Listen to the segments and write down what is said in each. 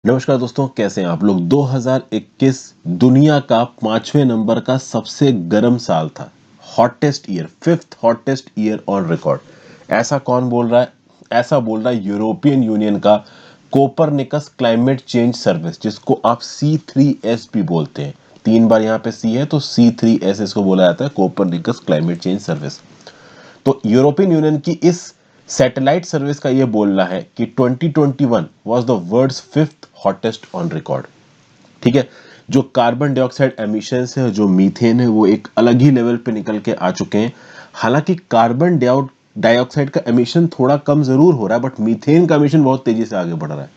नमस्कार दोस्तों, कैसे हैं आप लोग। 2021 दुनिया का 5वें नंबर का सबसे गर्म साल था। Hottest year, fifth hottest year on record. ऐसा कौन बोल रहा है? ऐसा बोल रहा है यूरोपियन यूनियन का कोपरनिकस क्लाइमेट चेंज सर्विस, जिसको आप C3S भी बोलते हैं। 3 बार यहाँ पे सी है तो C3S इसको बोला जाता है, कोपरनिकस क्लाइमेट चेंज सर्विस। तो यूरोपियन यूनियन की इस सैटेलाइट सर्विस का यह बोलना है कि 2021 was the world's fifth hottest on record. ठीक है। जो कार्बन डाइऑक्साइड एमिशंस है, जो मीथेन है, वो एक अलग ही लेवल पे निकल के आ चुके हैं। हालांकि कार्बन डाइऑक्साइड का एमिशन थोड़ा कम जरूर हो रहा है, बट मीथेन का एमिशन बहुत तेजी से आगे बढ़ रहा है।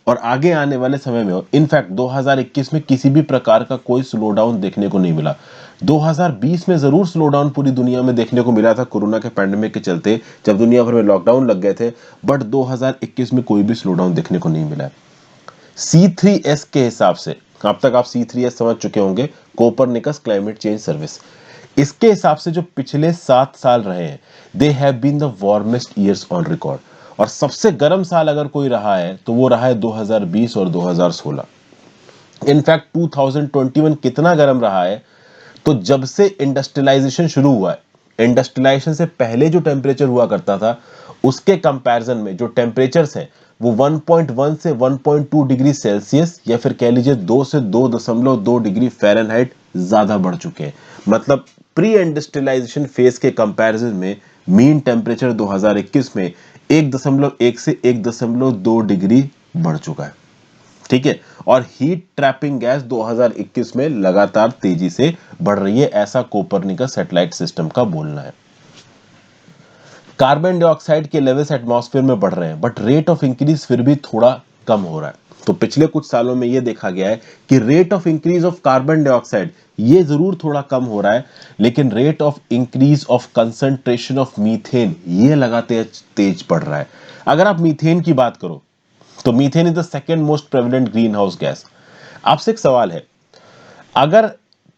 और आगे आने वाले समय में, इनफैक्ट 2021 में किसी भी प्रकार का कोई स्लो डाउन देखने को नहीं मिला। 2020 में जरूर स्लो डाउन पूरी दुनिया में देखने को मिला था कोरोना के पैंडेमिक के चलते, जब दुनिया भर में लॉकडाउन लग गए थे। बट 2021 में कोई भी स्लो डाउन देखने को नहीं मिला। C3S के हिसाब से, अब तक आप C3S समझ चुके होंगे, कोपरनिकस क्लाइमेट चेंज सर्विस। इसके हिसाब से जो पिछले 7 साल रहे हैं, they have been the warmest years on record. और सबसे गर्म साल अगर कोई रहा है तो वो रहा है 2020 और 2016। इनफैक्ट 2021 कितना गर्म रहा है, तो जब से इंडस्ट्रियलाइजेशन शुरू हुआ है, इंडस्ट्रियलाइजेशन से पहले जो टेम्परेचर हुआ करता था, उसके कंपैरिजन में जो टेम्परेचर्स हैं वो 1.1 से 1.2 डिग्री सेल्सियस, या फिर कह लीजिए 2 से 2.2 डिग्री फ़ारेनहाइट ज्यादा बढ़ चुके हैं। मतलब प्री इंडस्ट्रियलाइजेशन फेज के कंपैरिजन में मीन टेम्परेचर 2021 में 1.1 से 1.2 डिग्री बढ़ चुका है। ठीक है। और हीट ट्रैपिंग गैस 2021 में लगातार तेजी से बढ़ रही है, ऐसा कोपरनिकस सैटेलाइट सिस्टम का बोलना है। कार्बन डाइऑक्साइड के लेवल्स एटमॉस्फेयर में बढ़ रहे हैं, बट रेट ऑफ इंक्रीज फिर भी थोड़ा कम हो रहा है। तो पिछले कुछ सालों में यह देखा गया है कि rate of increase of carbon dioxide ये जरूर थोड़ा कम हो रहा है, लेकिन rate of increase of concentration of methane ये लगातार तेज बढ़ रहा है। अगर आप मीथेन की बात करो, तो methane is the second most prevalent green house gas. आपसे एक सवाल है, अगर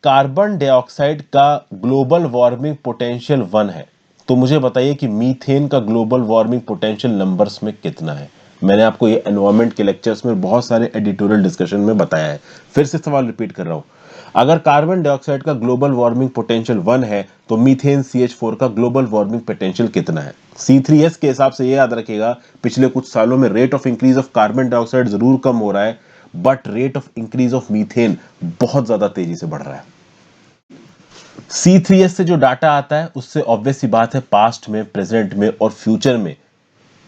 कार्बन डाइऑक्साइड का ग्लोबल वार्मिंग पोटेंशियल 1 है, तो मुझे बताइए कि मीथेन का ग्लोबल वार्मिंग पोटेंशियल नंबर्स में कितना है। मैंने आपको ये एनवायरमेंट के लेक्चर्स में बहुत सारे एडिटोरियल डिस्कशन में बताया है। फिर से सवाल रिपीट कर रहा हूं, अगर कार्बन डाइऑक्साइड का ग्लोबल वार्मिंग पोटेंशियल 1 है, तो मीथेन CH4 का ग्लोबल वार्मिंग पोटेंशियल कितना है। C3S के हिसाब से ये याद रखिएगा, पिछले कुछ सालों में rate of increase of carbon dioxide जरूर कम हो रहा है, but rate of increase of methane बहुत ज्यादा तेजी से बढ़ रहा है। C3S से जो डाटा आता है, उससे ऑब्वियस सी बात है, पास्ट में, प्रेजेंट में और फ्यूचर में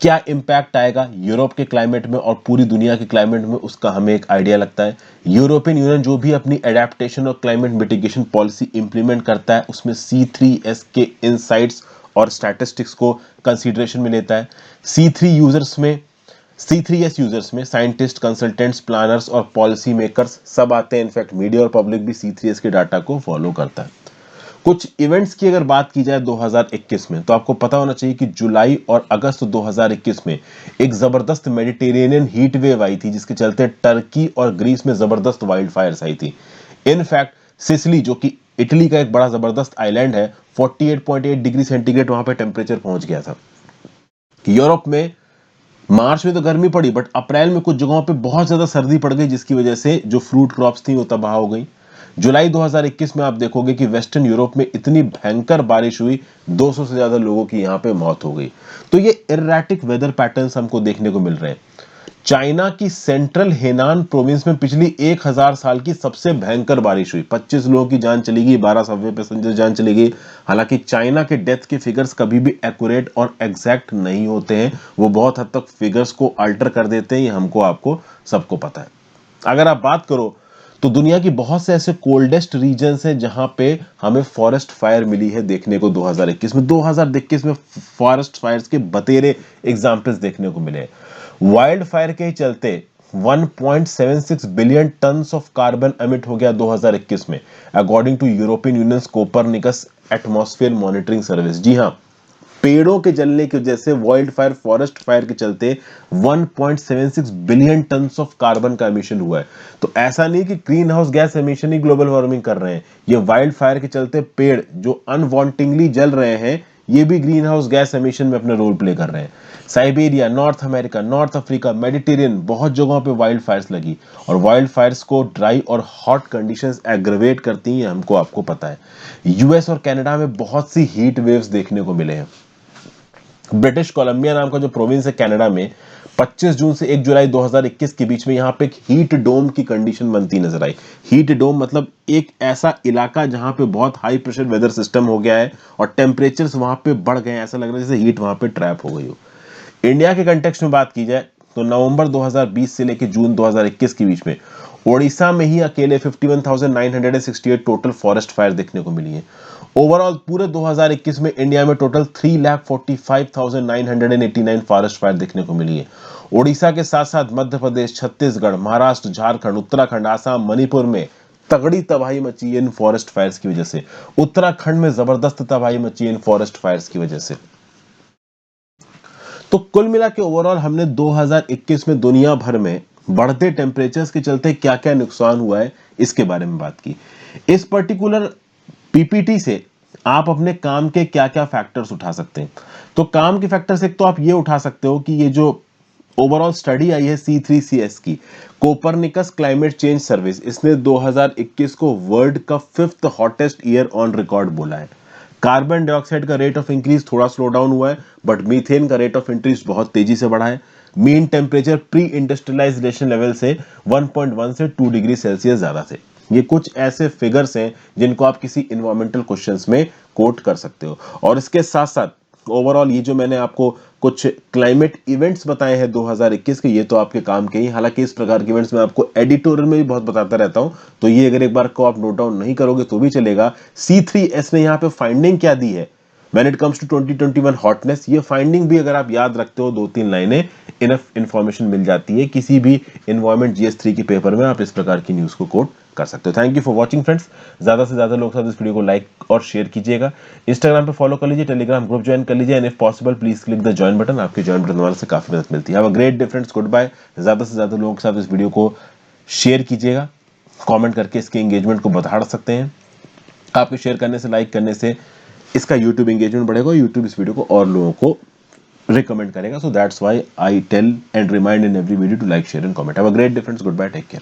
क्या इंपैक्ट आएगा यूरोप के क्लाइमेट में और पूरी दुनिया के क्लाइमेट में, उसका हमें एक आइडिया लगता है। यूरोपियन यूनियन जो भी अपनी एडेप्टेशन और क्लाइमेट मिटिगेशन पॉलिसी इंप्लीमेंट करता है, उसमें C3S के इनसाइट्स और स्टैटिस्टिक्स को कंसीडरेशन में लेता है। C3S यूजर्स में साइंटिस्ट, कंसल्टेंट्स, प्लानर्स और पॉलिसी मेकर्स सब आते हैं। इनफैक्ट मीडिया और पब्लिक भी C3S के डाटा को फॉलो करता है। कुछ इवेंट्स की अगर बात की जाए 2021 में, तो आपको पता होना चाहिए कि जुलाई और अगस्त 2021 में एक जबरदस्त मेडिटेरेनियन हीट वेव आई थी, जिसके चलते टर्की और ग्रीस में जबरदस्त वाइल्ड फायर्स आई थी। इनफैक्ट सिसिली, जो कि इटली का एक बड़ा जबरदस्त आइलैंड है, 48.8 डिग्री सेंटीग्रेड वहां पे टेम्परेचर पहुंच गया था। यूरोप में मार्च में तो गर्मी पड़ी, बट अप्रैल में कुछ जगहों पे बहुत ज्यादा सर्दी पड़ गई, जिसकी वजह से जो फ्रूट क्रॉप्स थी वो तबाह हो गई। जुलाई 2021 में आप देखोगे कि वेस्टर्न यूरोप में इतनी भयंकर बारिश हुई, 200 से ज्यादा लोगों की यहां पे मौत हो गई। तो ये इररेटिक वेदर पैटर्न्स हमको देखने को मिल रहे हैं। चाइना की सेंट्रल हेनान प्रोविंस में पिछली 1000 साल की सबसे भयंकर बारिश हुई, 25 लोगों की जान चली गई, 12 सबवे पैसेंजर जान चली गई। हालांकि चाइना के डेथ के फिगर्स कभी भी एक्यूरेट और एग्जैक्ट नहीं होते हैं, वो बहुत हद तक फिगर्स को अल्टर कर देते हैं, ये हमको आपको सबको पता है। अगर आप बात करो, तो दुनिया की बहुत से ऐसे कोल्डेस्ट रीजन्स हैं जहां पे हमें फॉरेस्ट फायर मिली है देखने को 2021 में फॉरेस्ट फायर्स के बतेरे एग्जांपल्स देखने को मिले। वाइल्ड फायर के चलते 1.76 billion tonnes of carbon emit हो गया 2021 में, according to European Union Copernicus atmosphere monitoring service. जी हां, पेड़ों के जलने की वजह से, वाइल्ड फायर, फॉरेस्ट फायर के चलते 1.76 बिलियन टन्स ऑफ कार्बन का एमिशन हुआ है। तो ऐसा नहीं कि ग्रीन हाउस गैस एमिशन ही ग्लोबल वार्मिंग कर रहे हैं, ये वाइल्ड फायर के चलते पेड़ जो अनवांटिंगली जल रहे हैं, ये भी ग्रीन हाउस गैस एमिशन में अपना रोल प्ले कर रहे हैं। Siberia, north America, north Africa, Mediterranean, बहुत जगहों पे वाइल्ड फायर्स लगी और वाइल्ड फायर्स को ड्राई और हॉट कंडीशंस एग्रवेट करती हैं, हमको आपको पता है। यूएस और कनाडा में बहुत सी हीट वेव्स देखने को मिले हैं। ब्रिटिश कोलंबिया नाम का जो प्रोविंस है कनाडा में 25 जून से 1 जुलाई 2021 के बीच में यहां पे एक हीट डोम की कंडीशन बनती नजर आई। हीट डोम मतलब एक ऐसा इलाका जहां पे बहुत हाई प्रेशर वेदर सिस्टम हो गया है और टेम्परेचर्स वहां पे बढ़ गए हैं, ऐसा लग रहा है जैसे हीट वहां पे ट्रैप हो गई हो। इंडिया के कंटेक्स्ट में बात की जाए तो नवंबर 2020 से लेकर जून 2021 के बीच में ओडिशा में ही अकेले 51,968 टोटल फॉरेस्ट फायर देखने को मिली है। ओवरऑल पूरे 2021 में इंडिया में टोटल 3,45,989 फॉरेस्ट फायर देखने को मिली है। ओडिशा के साथ साथ मध्य प्रदेश, छत्तीसगढ़, महाराष्ट्र, झारखंड, उत्तराखंड, आसाम, मणिपुर में तगड़ी तबाही मची है इन फॉरेस्ट फायर्स की वजह से। उत्तराखंड में जबरदस्त तबाही मची है इन फॉरेस्ट फायर्स की वजह से। तो कुल मिला के ओवरऑल हमने 2021 में दुनिया भर में बढ़ते टेम्परेचर्स के चलते क्या क्या नुकसान हुआ है इसके बारे में बात की। इस पर्टिकुलर पीपीटी से आप अपने काम के क्या क्या फैक्टर्स उठा सकते हैं। तो काम के फैक्टर्स एक तो आप ये उठा सकते हो कि ये जो ओवरऑल स्टडी आई है C3CS की, कोपरनिकस क्लाइमेट चेंज सर्विस, इसने 2021 को वर्ल्ड का 5th hottest year on record बोला है। कार्बन डाइऑक्साइड का रेट ऑफ इंक्रीज थोड़ा स्लो डाउन हुआ है, बट मीथेन का रेट ऑफ इंक्रीज बहुत तेजी से बढ़ा है। Mean temperature pre industrialization level से 1.1 से 2 डिग्री सेल्सियस ज्यादा थे। ये कुछ ऐसे फिगर्स हैं जिनको आप किसी इन्वायरमेंटल क्वेश्चंस में कोट कर सकते हो। और इसके साथ साथ ओवरऑल ये जो मैंने आपको कुछ क्लाइमेट इवेंट्स बताए हैं 2021 के, ये तो आपके काम के ही। हालांकि इस प्रकार के इवेंट्स मैं आपको एडिटोरियल में भी बहुत बताता रहता हूं, तो ये अगर एक बार को आप नोट डाउन नहीं करोगे तो भी चलेगा। C3S ने यहाँ पे फाइंडिंग क्या दी है when it comes to 2021 hotness, ये फाइंडिंग भी अगर आप याद रखते हो 2-3 लाइनें, इनफ इंफॉर्मेशन मिल जाती है किसी भी एनवायरमेंट GS3 के पेपर में, आप इस प्रकार की न्यूज को कोट कर सकते हो। Thank you for watching friends. ज्यादा से ज्यादा लोग साथ इस वीडियो को लाइक और शेयर कीजिएगा। इंस्टाग्राम पे फॉलो कर लीजिए, टेलीग्राम ग्रुप ज्वाइन कर लीजिए, and if possible please click the join button. आपके ज्वाइन बटन दबाने से काफी मदद मिलती है। Have a great day friends, goodbye. ज्यादा से ज्यादा लोगों के साथ इस वीडियो को शेयर कीजिएगा, कमेंट करके इसके एंगेजमेंट को बढ़ा सकते हैं। आपके शेयर करने से, लाइक करने से इसका यूट्यूब एंगेजमेंट बढ़ेगा, यूट्यूब इस वीडियो को और लोगों को रिकमेंड करेगा। So that's why I tell and remind in every video to like, share and comment. Have a great day friends, goodbye, take care.